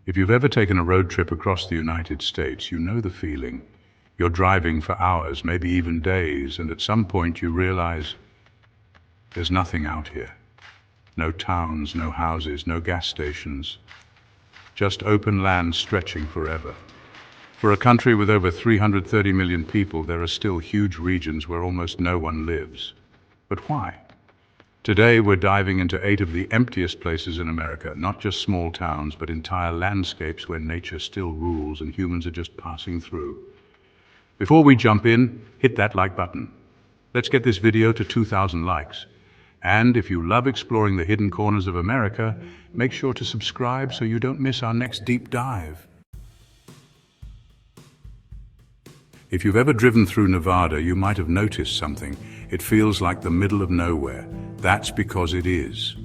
If you've ever taken a road trip across the United States, you know the feeling. You're driving for hours, maybe even days, and at some point you realize there's nothing out here. No towns, no houses, no gas stations. Just open land stretching forever. For a country with over 330 million people, there are still huge regions where almost no one lives. But why? Today we're diving into 8 of the emptiest places in America, not just small towns, but entire landscapes where nature still rules and humans are just passing through. Before we jump in, hit that like button. Let's get this video to 2,000 likes. And if you love exploring the hidden corners of America, make sure to subscribe so you don't miss our next deep dive. If you've ever driven through Nevada, you might have noticed something. It feels like the middle of nowhere. That's because it is.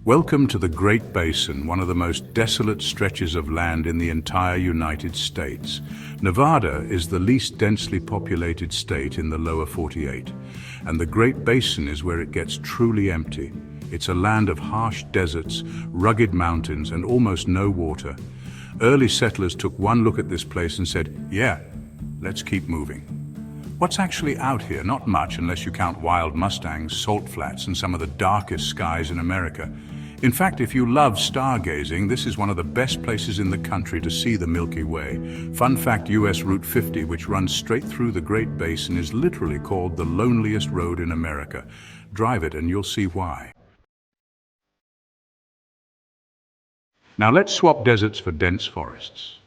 Welcome to the Great Basin, one of the most desolate stretches of land in the entire United States. Nevada is the least densely populated state in the lower 48, and the Great Basin is where it gets truly empty. It's a land of harsh deserts, rugged mountains, and almost no water. Early settlers took one look at this place and said, "Yeah, let's keep moving." What's actually out here? Not much, unless you count wild mustangs, salt flats, and some of the darkest skies in America. In fact, if you love stargazing, this is one of the best places in the country to see the Milky Way. Fun fact, US Route 50, which runs straight through the Great Basin, is literally called the loneliest road in America. Drive it and you'll see why. Now let's swap deserts for dense forests.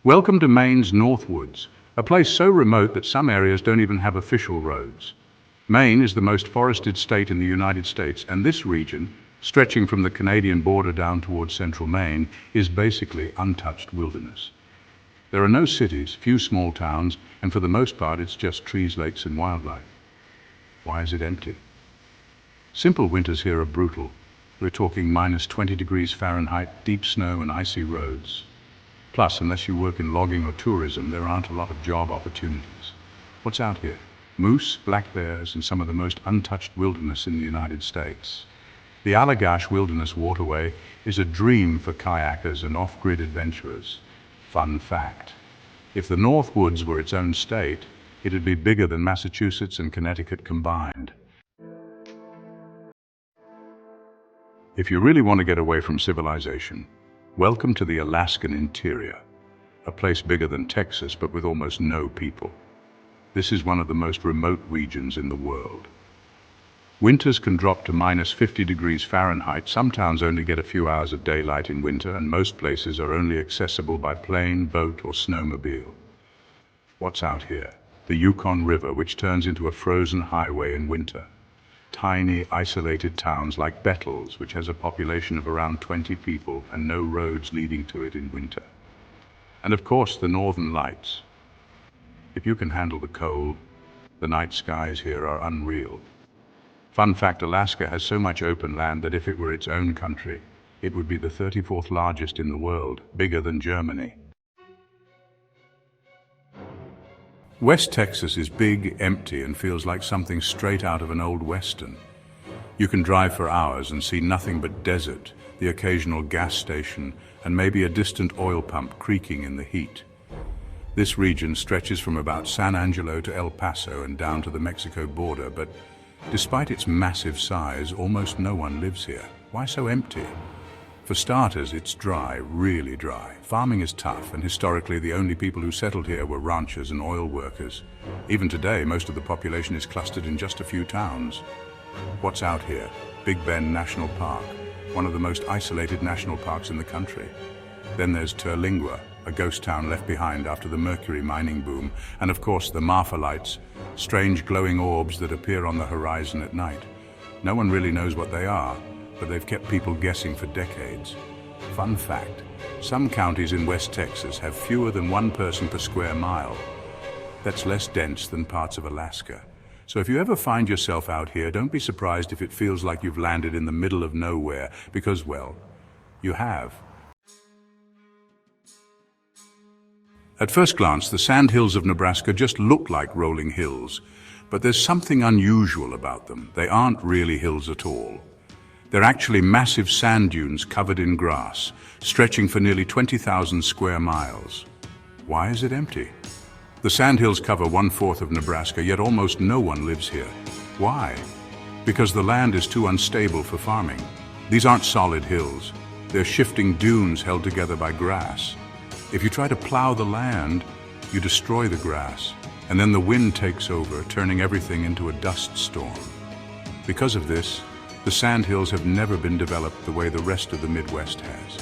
Welcome to Maine's Northwoods, a place so remote that some areas don't even have official roads. Maine is the most forested state in the United States, and this region, stretching from the Canadian border down towards central Maine, is basically untouched wilderness. There are no cities, few small towns, and for the most part it's just trees, lakes, and wildlife. Why is it empty? Simple winters here are brutal. We're talking minus 20 degrees Fahrenheit, deep snow, and icy roads. Plus, unless you work in logging or tourism, there aren't a lot of job opportunities. What's out here? Moose, black bears, and some of the most untouched wilderness in the United States. The Allagash Wilderness Waterway is a dream for kayakers and off-grid adventurers. Fun fact: if the Northwoods were its own state, it'd be bigger than Massachusetts and Connecticut combined. If you really want to get away from civilization, welcome to the Alaskan interior, a place bigger than Texas but with almost no people. This is one of the most remote regions in the world. Winters can drop to minus 50 degrees Fahrenheit. Some towns only get a few hours of daylight in winter, and most places are only accessible by plane, boat, or snowmobile. What's out here? The Yukon River, which turns into a frozen highway in winter. Tiny, isolated towns like Bettles, which has a population of around 20 people and no roads leading to it in winter. And of course, the northern lights. If you can handle the cold, the night skies here are unreal. Fun fact, Alaska has so much open land that if it were its own country, it would be the 34th largest in the world, bigger than Germany. West Texas is big, empty, and feels like something straight out of an old western. You can drive for hours and see nothing but desert, the occasional gas station, and maybe a distant oil pump creaking in the heat. This region stretches from about San Angelo to El Paso and down to the Mexico border, but despite its massive size, almost no one lives here. Why so empty? For starters, it's dry, really dry. Farming is tough, and historically the only people who settled here were ranchers and oil workers. Even today, most of the population is clustered in just a few towns. What's out here? Big Bend National Park, one of the most isolated national parks in the country. Then there's Terlingua, a ghost town left behind after the mercury mining boom, and of course the Marfa lights, strange glowing orbs that appear on the horizon at night. No one really knows what they are, but they've kept people guessing for decades. Fun fact, some counties in West Texas have fewer than one person per square mile. That's less dense than parts of Alaska. So if you ever find yourself out here, don't be surprised if it feels like you've landed in the middle of nowhere, because, well, you have. At first glance, the Sandhills of Nebraska just look like rolling hills, but there's something unusual about them. They aren't really hills at all. They're actually massive sand dunes covered in grass, stretching for nearly 20,000 square miles. Why is it empty? The sandhills cover 1/4 of Nebraska, yet almost no one lives here. Why? Because the land is too unstable for farming. These aren't solid hills. They're shifting dunes held together by grass. If you try to plow the land, you destroy the grass, and then the wind takes over, turning everything into a dust storm. Because of this, the sandhills have never been developed the way the rest of the Midwest has.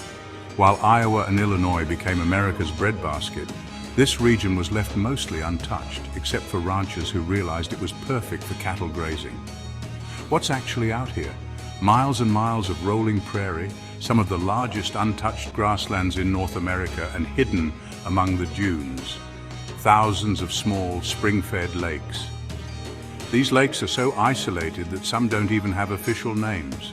While Iowa and Illinois became America's breadbasket, this region was left mostly untouched, except for ranchers who realized it was perfect for cattle grazing. What's actually out here? Miles and miles of rolling prairie, some of the largest untouched grasslands in North America, and hidden among the dunes, thousands of small, spring-fed lakes. These lakes are so isolated that some don't even have official names.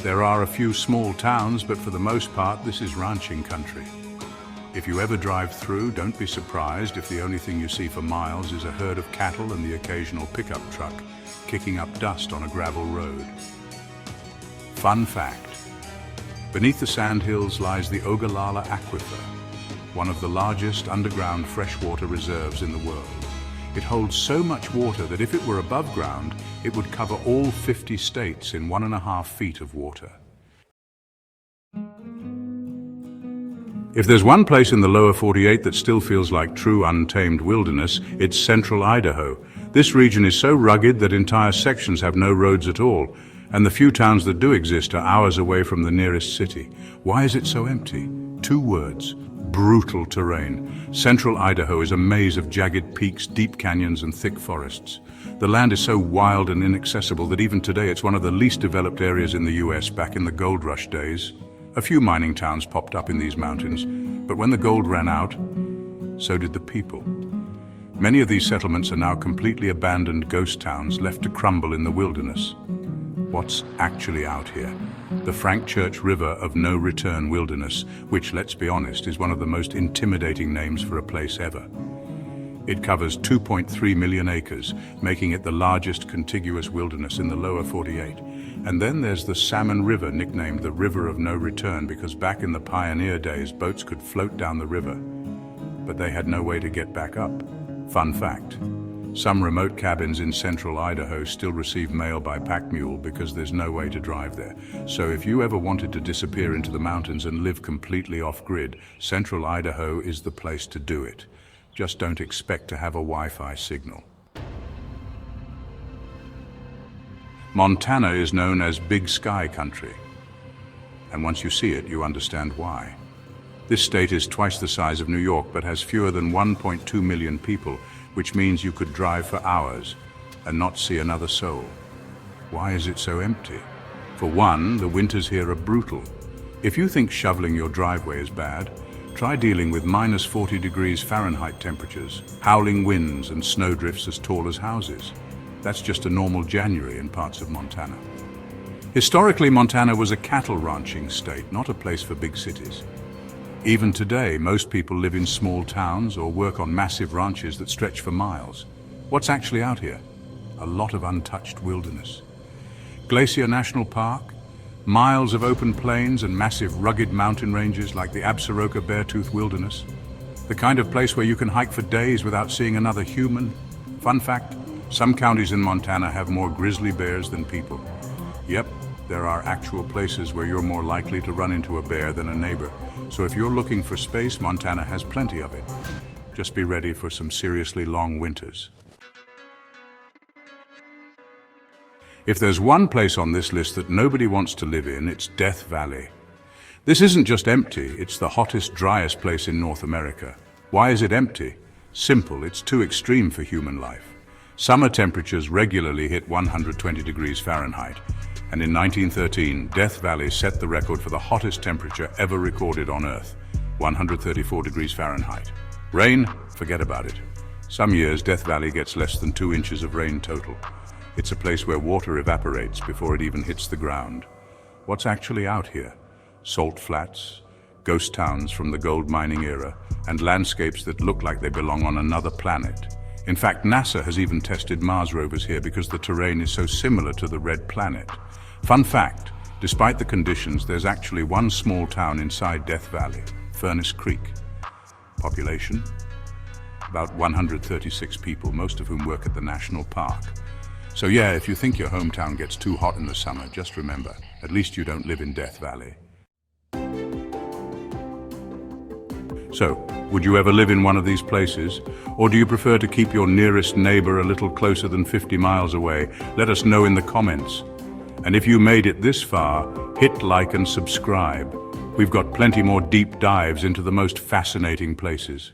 There are a few small towns, but for the most part, this is ranching country. If you ever drive through, don't be surprised if the only thing you see for miles is a herd of cattle and the occasional pickup truck kicking up dust on a gravel road. Fun fact: beneath the sandhills lies the Ogallala Aquifer, one of the largest underground freshwater reserves in the world. It holds so much water that if it were above ground, it would cover all 50 states in 1.5 feet of water. If there's one place in the lower 48 that still feels like true untamed wilderness, it's central Idaho. This region is so rugged that entire sections have no roads at all, and the few towns that do exist are hours away from the nearest city. Why is it so empty? 2 words: brutal terrain. Central Idaho is a maze of jagged peaks, deep canyons, and thick forests. The land is so wild and inaccessible that even today it's one of the least developed areas in the US. Back in the gold rush days, a few mining towns popped up in these mountains, but when the gold ran out, so did the people. Many of these settlements are now completely abandoned ghost towns left to crumble in the wilderness. What's actually out here? The Frank Church River of No Return Wilderness, which, let's be honest, is one of the most intimidating names for a place ever. It covers 2.3 million acres, making it the largest contiguous wilderness in the lower 48. And then there's the Salmon River, nicknamed the River of No Return because back in the pioneer days, boats could float down the river, but they had no way to get back up. Fun fact: some remote cabins in central Idaho still receive mail by pack mule because there's no way to drive there. So if you ever wanted to disappear into the mountains and live completely off-grid, central Idaho is the place to do it. Just don't expect to have a Wi-Fi signal. Montana is known as Big Sky Country, and once you see it, you understand why. This state is twice the size of New York, but has fewer than 1.2 million people, which means you could drive for hours and not see another soul. Why is it so empty? For one, the winters here are brutal. If you think shoveling your driveway is bad, try dealing with -40 degrees Fahrenheit temperatures, howling winds, and snowdrifts as tall as houses. That's just a normal January in parts of Montana. Historically, Montana was a cattle ranching state, not a place for big cities. Even today, most people live in small towns or work on massive ranches that stretch for miles. What's actually out here? A lot of untouched wilderness. Glacier National Park, miles of open plains and massive rugged mountain ranges like the Absaroka Beartooth Wilderness. The kind of place where you can hike for days without seeing another human. Fun fact: some counties in Montana have more grizzly bears than people. Yep, there are actual places where you're more likely to run into a bear than a neighbor. So if you're looking for space, Montana has plenty of it. Just be ready for some seriously long winters. If there's one place on this list that nobody wants to live in, it's Death Valley. This isn't just empty, it's the hottest, driest place in North America. Why is it empty? Simple, it's too extreme for human life. Summer temperatures regularly hit 120 degrees Fahrenheit. And in 1913, Death Valley set the record for the hottest temperature ever recorded on Earth, 134 degrees Fahrenheit. Rain? Forget about it. Some years, Death Valley gets less than 2 inches of rain total. It's a place where water evaporates before it even hits the ground. What's actually out here? Salt flats, ghost towns from the gold mining era, and landscapes that look like they belong on another planet. In fact, NASA has even tested Mars rovers here because the terrain is so similar to the red planet. Fun fact, Despite the conditions, there's actually one small town inside Death Valley, Furnace Creek. Population? About 136 people, most of whhom work at the national park. So yeah, if you think your hometown gets too hot in the summer, just remember, at least you don't live in Death Valley. So, would you ever live in one of these places? Or do you prefer to keep your nearest neighbor a little closer than 50 miles away? Let us know in the comments. And if you made it this far, hit like and subscribe. We've got plenty more deep dives into the most fascinating places.